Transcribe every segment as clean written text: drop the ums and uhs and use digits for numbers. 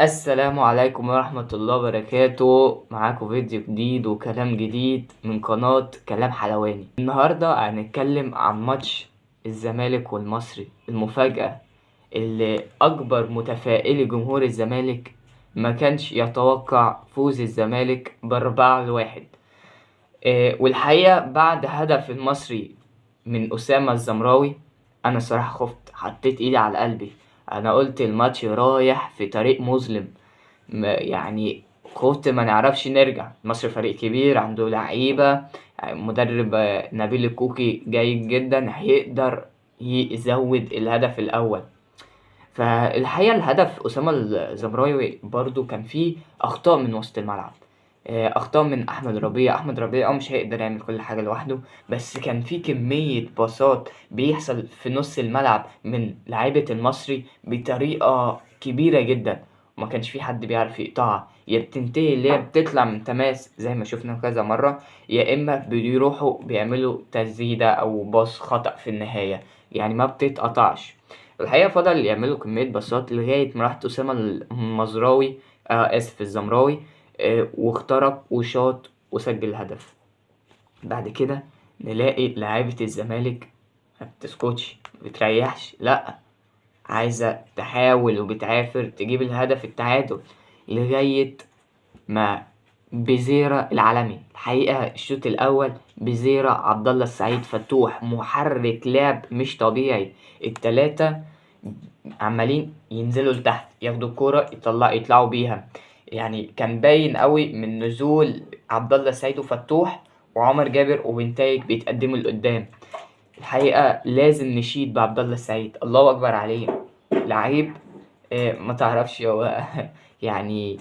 السلام عليكم ورحمة الله وبركاته. معاكم فيديو جديد وكلام جديد من قناة كلام حلواني. النهاردة هنتكلم عن ماتش الزمالك والمصري، المفاجأة اللي أكبر متفائلي جمهور الزمالك ما كانش يتوقع فوز الزمالك ب4-1. والحقيقة بعد هدف المصري من أسامة الزمراوي أنا صراحة خفت، حطيت إيدي على قلبي. أنا قلت الماتش رايح في طريق مظلم، يعني خفت ما نعرفش نرجع. مصر فريق كبير عنده لعيبة، مدرب نبيل الكوكي جيد جدا، هيقدر يزود الهدف الأول. فالحقيقة الهدف أسامة الزمراوي برضو كان فيه أخطاء من وسط الملعب، أخطاء من أحمد ربيع مش هيقدر يعمل كل حاجة لوحده، بس كان في كمية باصات بيحصل في نص الملعب من لعيبة المصري بطريقة كبيرة جدا، وما كانش في حد بيعرف يقطعها. يا بتنتهي اللي هي بتطلع من تماس زي ما شفنا كذا مرة، يا إما بيروحوا بيعملوا تسديدة أو باص خطأ في النهاية، يعني ما بتتقطعش. الحقيقة فضل يعملوا كمية باصات لغاية ما راحت أسامة المزراوي، آسف الزمراوي، واخترق وشاط وسجل هدف. بعد كده نلاقي لعيبة الزمالك ما بتسكتش، ما بتريحش، لأ، عايزة تحاول وبتعافر تجيب الهدف التعادل لغاية ما بزيرة العالمي. الحقيقة الشوط الأول بزيرة عبد الله السعيد فتوح محرك لعب مش طبيعي، التلاتة عمالين ينزلوا لتحت ياخدوا الكورة يطلعوا بيها. يعني كان باين قوي من نزول عبد الله السعيد وفتوح وعمر جابر وبنتايج بيتقدموا لقدام. الحقيقة لازم نشيد بعبد الله السعيد، الله أكبر عليه، لعيب. ما تعرفش هو يعني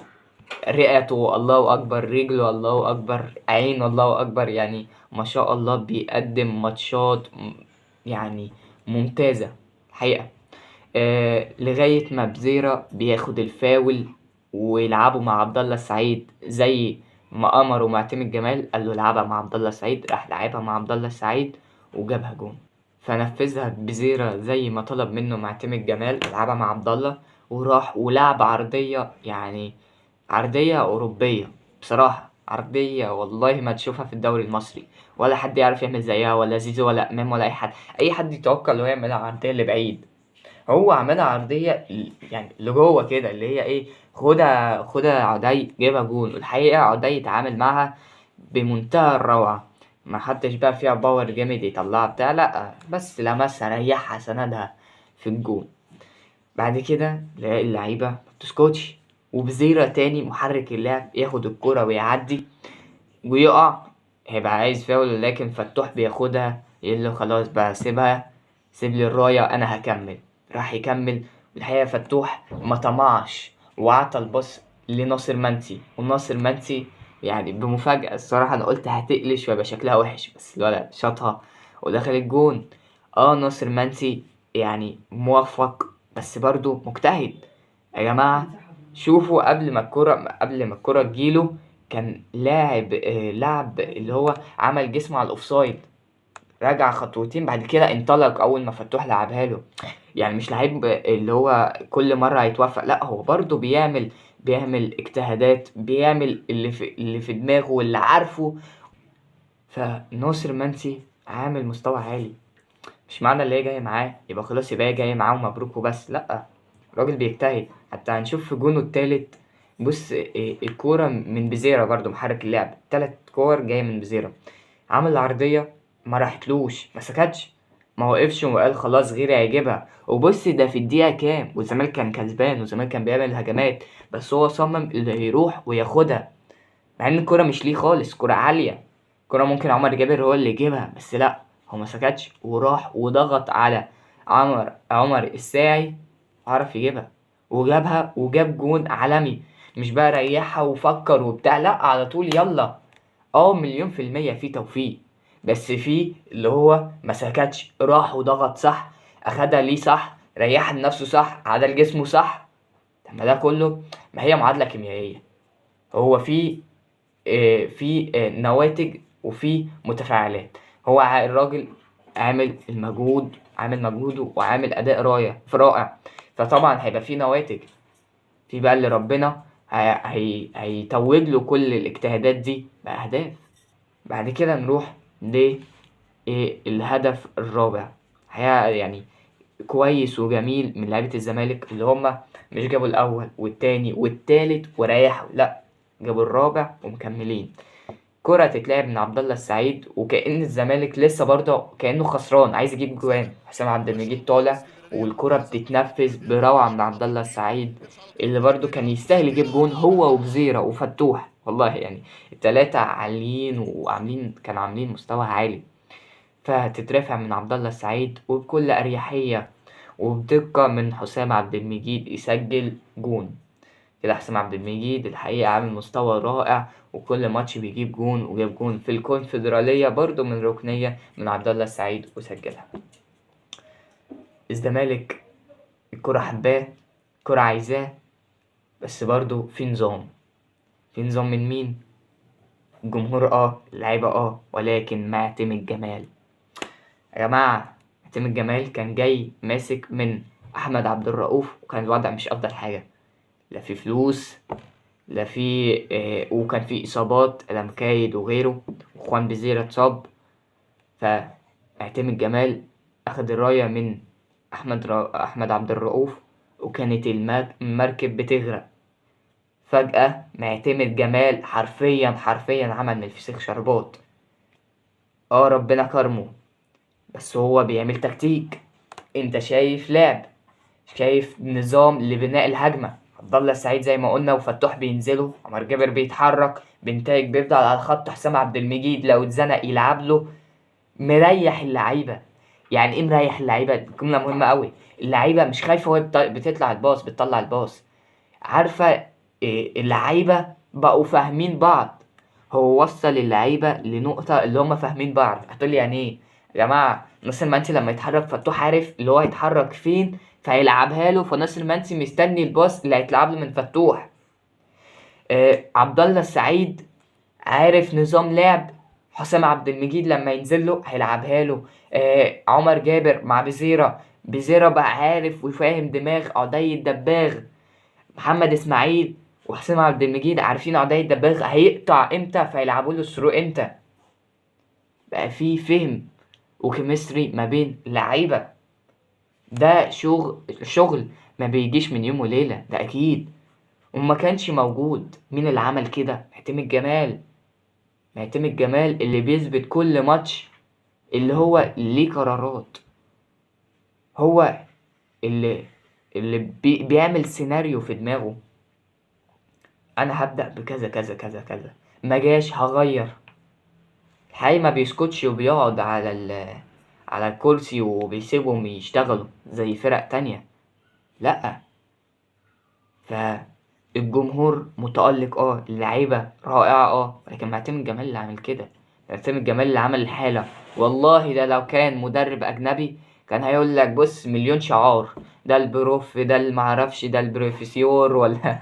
رئته الله أكبر، رجله الله أكبر، عينه الله أكبر، يعني ما شاء الله بيقدم ماتشات يعني ممتازة الحقيقة. لغاية ما بزيرة بياخد الفاول ويلعبوا مع عبد الله السعيد زي ما أمره معتمد جمال، قال له العبها مع عبد الله السعيد، راح لعبها مع عبد الله السعيد وجابها جون. فنفذها بزيرة زي ما طلب منه معتمد جمال، يلعبها مع عبد الله، وراح ولعب عرضية، يعني عرضية أوروبية بصراحة، عرضية والله ما تشوفها في الدوري المصري، ولا حد يعرف يعمل زيها، ولا زيزو ولا إمام ولا أي حد يتوقع اللي هو يعملها عرضية لبعيد. هو عملها عرضية يعني لجوه كده، اللي هي ايه، خدها عدي جايبها جون. والحقيقة عدي اتعامل معاها بمنتهى الروعة، ما حدش بقى فيها باور جامد يطلعها بتاع، لأ، بس لمسها ريحها سندها في الجون. بعد كده تلاقي اللعيبة مبتسكتش، وبزيرة تاني محرك اللعب ياخد الكرة ويعدي ويقع، هيبقى عايز فاول، لكن فتوح بياخدها يقول له خلاص بقى سيبها، سيب لي الراية أنا هكمل. راح يكمل. الحقيقة فتوح ما طمعش وعطى الباص لناصر منسي، وناصر منسي يعني بمفاجأة الصراحة أنا قلت هتقلش ويبقى شكلها وحش، بس الولد شاطها ودخل الجون. ناصر منسي يعني موفق بس برضو مجتهد. يا جماعة شوفوا قبل ما الكرة تجيله كان لعب اللي هو عمل جسمه على الاوفسايد، رجع خطوتين بعد كده انطلق اول ما فتوح لعبها له. يعني مش لعيب اللي هو كل مرة هيتوفق، لا، هو برضه بيعمل اجتهادات، بيعمل اللي في دماغه واللي عارفه. فناصر منسي عامل مستوى عالي، مش معنى اللي هي جاية معاه يبقى خلاص يبقى هي جاية معاه ومبروك وبس، لأ، الراجل بيجتهد. حتى هنشوف في جونه التالت، بص الكورة من بزيرة برضو محرك اللعب، 3 كور جاية من بزيرة، عمل عرضية ما راحتلوش، ما سكتش، ما وقفش وقال خلاص غيري هيجيبها. وبص ده في الدقيقة كام والزمالك كان كسبان والزمالك كان بيعمل هجمات، بس هو صمم اللي يروح وياخدها، مع ان الكرة مش ليه خالص، كرة عالية، كرة ممكن عمر جابر هو اللي يجيبها، بس لا، هو ما سكتش وراح وضغط على عمر الساعي، عرف يجيبها وجابها وجاب جون عالمي. مش بقى ريحها وفكر وبتاع، لا، على طول يلا. مليون في المية في توفيق، بس في اللي هو ما سكتش، راح وضغط صح، اخدها ليه صح، ريح نفسه صح، عدل جسمه صح. طب ما ده كله، ما هي معادلة كيميائية. هو في نواتج وفي متفاعلات. هو الراجل عامل مجهوده وعامل اداء رائع، فطبعا هيبقى في نواتج. في بقى اللي ربنا هيتوج له كل الاجتهادات دي بأهداف. بعد كده نروح للهدف الرابع. يعني كويس وجميل من لعيبة الزمالك اللي هما مش جابوا الأول والتاني والتالت وريحوا، لأ، جابوا الرابع ومكملين. كرة تتلعب من عبد الله السعيد وكأن الزمالك لسه برضه كأنه خسران عايز يجيب جوان، حسام عبد المجيد طالع والكرة بتتنفذ بروعة من عبد الله السعيد اللي برضه كان يستاهل يجيب جون، هو وبزيرة وفتوح. والله يعني التلاتة عاليين كانوا عاملين مستوى عالي. فتترفع من عبد الله السعيد وبكل أريحية وبدقة من حسام عبد المجيد يسجل جون. كده حسام عبد المجيد الحقيقة عامل مستوى رائع، وكل ماتش بيجيب جون، وجاب جون في الكونفدرالية برضو من ركنية من عبد الله السعيد وسجلها. الزمالك الكرة حباه، الكرة عايزاه، بس برضو في نظام. من مين؟ الجمهور اللعيبة ولكن معتمد جمال. يا جماعة معتمد جمال كان جاي ماسك من أحمد عبد الرؤوف، وكان الوضع مش أفضل حاجة، لا في فلوس لا في وكان في إصابات لمكايد وغيره، وخوان بزيرة اتصاب. فاعتمد جمال أخد الراية من أحمد عبد الرؤوف، وكانت المركب بتغرق. فجأة معتمد جمال حرفيا عمل من الفسيخ شربات. ربنا كرمه، بس هو بيعمل تكتيك. انت شايف لعب، شايف نظام لبناء الهجمة. عبد الله السعيد زي ما قلنا وفتوح بينزلوا، عمر جابر بيتحرك، بنتايج بيفضل على الخط، حسام عبد المجيد لو اتزنق يلعب له، مريح اللعيبة. يعني ايه مريح اللعيبة؟ جملة مهمة قوي. اللعيبة مش خايفة وهي بتطلع الباص، بتطلع الباص، عارفة اللعيبة بقوا فاهمين بعض. هو وصل اللعيبة لنقطة اللي هم فاهمين بعض. هتقولي يعني ايه؟ يا جماعة ناصر منسي لما يتحرك فتوح عارف اللي هو هيتحرك فين فهيلعبها له، فناصر منسي مستني الباص اللي هيتلعب له من فتوح. عبد الله السعيد عارف نظام لعب حسام عبد المجيد لما ينزل له هيلعبها له. عمر جابر مع بزيرة بقى عارف وفاهم دماغ عدي الدباغ. محمد اسماعيل وحسام عبد المجيد عارفين عدي الدباغ هيقطع امتى فيلعبوا له الثرو امتى. بقى في فهم وكيمستري ما بين اللعيبه. ده شغل ما بيجيش من يوم وليله، ده اكيد. وما كانش موجود. مين اللي عمل كده؟ معتمد جمال اللي بيثبت كل ماتش اللي هو ليه قرارات. هو اللي بيعمل سيناريو في دماغه. انا هبدأ بكذا كذا كذا كذا، ما جاش هغير. الحقيقة ما بيسكتش وبيقعد على الكرسي وبيسيبهم يشتغلوا زي فرق تانية، لأ. فالجمهور متألق اللعيبة رائعة ولكن معتمد جمال اللي عمل كده، معتمد جمال اللي عمل الحالة. والله ده لو كان مدرب أجنبي كان هيقول لك بص مليون شعار، ده البروف، ده المعرفش، ده البروفيسيور ولا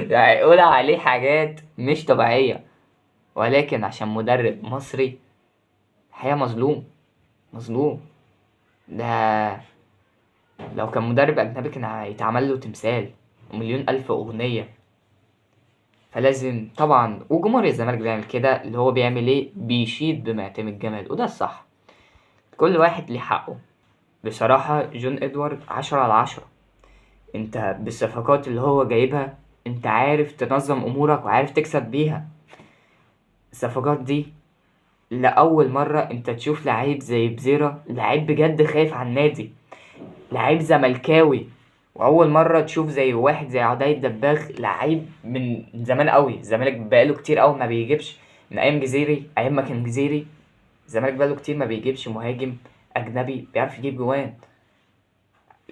يعني يقول عليه حاجات مش طبيعية. ولكن عشان مدرب مصري الحقيقة مظلوم. ده لو كان مدرب أجنبي كان هيتعمل له تمثال ومليون ألف أغنية. فلازم طبعا، وجمهور الزمالك بيعمل كده، اللي هو بيعمل ايه؟ بيشيد بمعتمد جمال، وده الصح. كل واحد ليه حقه. بصراحة جون إدوارد 10/10. انت بالصفقات اللي هو جايبها انت عارف تنظم أمورك وعارف تكسب بيها. الصفقات دي لأول مرة انت تشوف لعيب زي بزيرة، لعيب بجد خايف على النادي، لعيب زملكاوي. واول مره تشوف زي واحد زي عدي الدباغ، لعيب من زمان قوي. الزمالك بقاله كتير قوي ما بيجيبش، من ايام جزيري، ايام ما كان جزيري. الزمالك بقاله كتير ما بيجيبش مهاجم اجنبي بيعرف يجيب جوان.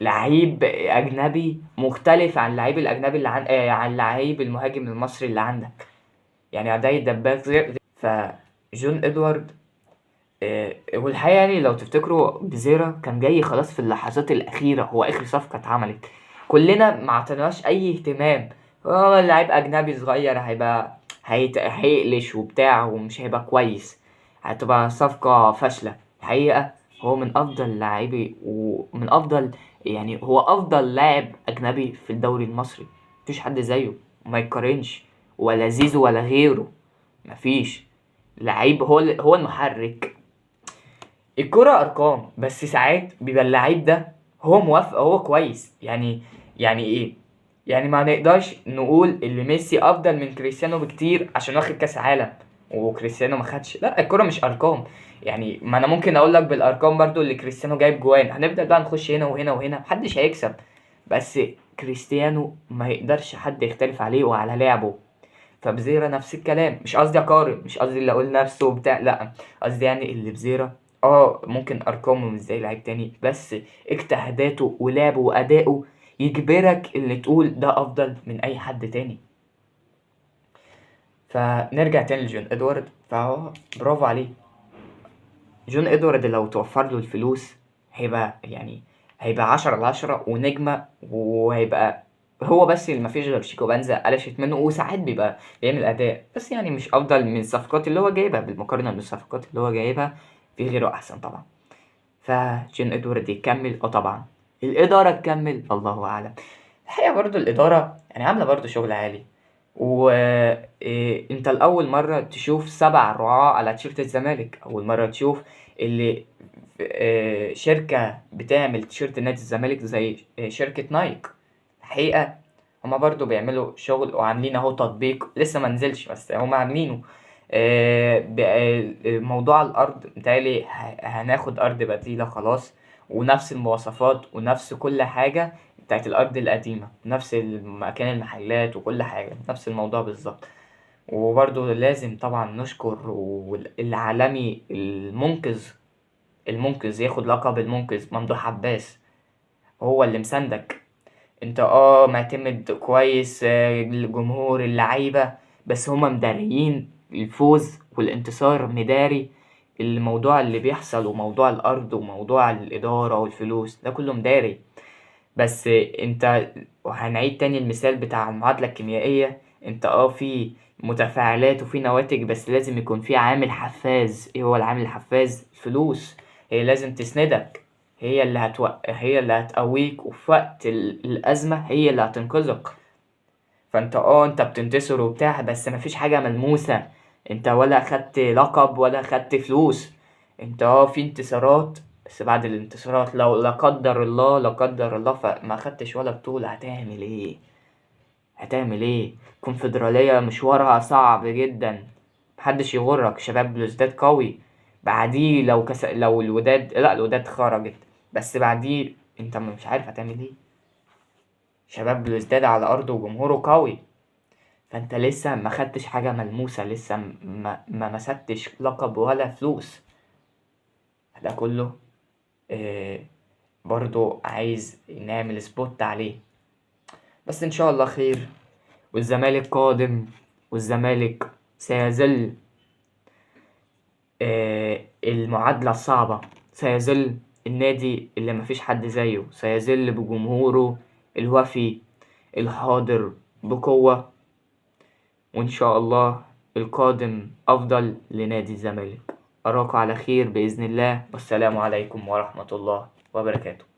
لعيب اجنبي مختلف عن اللعيب الاجنبي اللي عن اللعيب المهاجم المصري اللي عندك. يعني عدي الدباغ فجون ادوارد والحقيقة يعني لو تفتكروا بزيرة كان جاي خلاص في اللحظات الأخيرة، هو آخر صفقة اتعملت، كلنا ما عطيناش أي اهتمام. لعيب أجنبي صغير هيقلش وبتاع ومش هيبقى كويس، هتبقى صفقة فاشلة. الحقيقة هو من أفضل لاعبي ومن أفضل يعني هو افضل لاعب اجنبي في الدوري المصري، مفيش حد زيه، ما يتقارنش، ولا زيزو ولا غيره، مفيش لعيب. هو المحرك. الكرة ارقام، بس ساعات بيبقى اللعيب ده هو موافق، هو كويس يعني ايه؟ يعني ما نقدرش نقول اللي ميسي افضل من كريستيانو بكتير عشان واخد كاس عالم وكريستيانو ما خدش. لا، الكرة مش ارقام. يعني ما انا ممكن اقول لك بالارقام برضو اللي كريستيانو جايب جوان، هنبدأ بقى نخش هنا وهنا وهنا، محدش هيكسب. بس كريستيانو ما يقدرش حد يختلف عليه وعلى لعبه. فبزيرة نفس الكلام، مش قصدي اقارن، مش قصدي اللي اقول نفسه وبتاع، لا، قصدي يعني اللي بزيرة ممكن ارقامه مش زي لعيب تاني، بس اجتهاداته ولعبه واداؤه يجبرك اللي تقول ده افضل من اي حد تاني. فنرجع تاني لجون ادوارد، فهو برافو عليه. جون ادوارد لو توفر له الفلوس هيبقى 10/10 ونجمة، وهيبقى هو بس اللي مفيش غير شيكو بنزا قلشت منه، وساعات بيبقى بيعمل اداء، بس يعني مش افضل من الصفقات اللي هو جايبها. بالمقارنة بالصفقات اللي هو جايبها في غيره احسن طبعا. فجون ادوارد يكمل طبعا. الادارة تكمل، الله اعلم. الحقيقة برضو الادارة يعني عاملة برضو شغل عالي. وانت الاول مرة تشوف 7 رعاة على تيشيرت الزمالك، اول مرة تشوف اللي شركة بتعمل تيشيرت نادي الزمالك زي شركة نايك. الحقيقة هما برضو بيعملوا شغل وعاملين اهو تطبيق لسه ما نزلش، بس هما عاملينه. موضوع الارض متهيألي هناخد ارض بديلة خلاص، ونفس المواصفات ونفس كل حاجة بتاعت الارض القديمة، نفس مكان المحلات وكل حاجة، نفس الموضوع بالظبط. وبرضو لازم طبعا نشكر العالمي المنقذ ياخد لقب المنقذ ممدوح عباس، هو اللي مساندك. انت معتمد كويس، الجمهور اللعيبة، بس هما مداريين الفوز والانتصار، مداري الموضوع اللي بيحصل، وموضوع الارض وموضوع الادارة والفلوس ده كله مداري. بس انت هنعيد تاني المثال بتاع المعادلة الكيميائية. انت في متفاعلات وفي نواتج، بس لازم يكون في عامل حفاز. ايه هو العامل الحفاز؟ الفلوس. هي لازم تسندك، هي اللي هتقويك، وفي وقت الأزمة هي اللي هتنقذك. فانت انت بتنتصر وبتاع، بس مفيش حاجة ملموسة. انت ولا خدت لقب ولا خدت فلوس. انت في انتصارات، بس بعد الانتصارات لو لا قدر الله فما خدتش ولا بطولة، هتعمل ايه؟ الكونفدرالية مشوارها صعب جدا، محدش يغرك. شباب بلوزداد قوي، بعديه لو الوداد خرجت، بس بعديه انت مش عارف هتعمل ايه. شباب بلوزداد على ارضه وجمهوره قوي، فانت لسه ما خدتش حاجة ملموسة، لسه ما مسكتش لقب ولا فلوس. ده كله برضو عايز نعمل سبوت عليه. بس ان شاء الله خير، والزمالك قادم، والزمالك سيظل المعادلة الصعبة، سيظل النادي اللي مفيش حد زيه، سيظل بجمهوره الوفي الحاضر بقوة. وإن شاء الله القادم أفضل لنادي الزمالك. أراكم على خير بإذن الله، والسلام عليكم ورحمة الله وبركاته.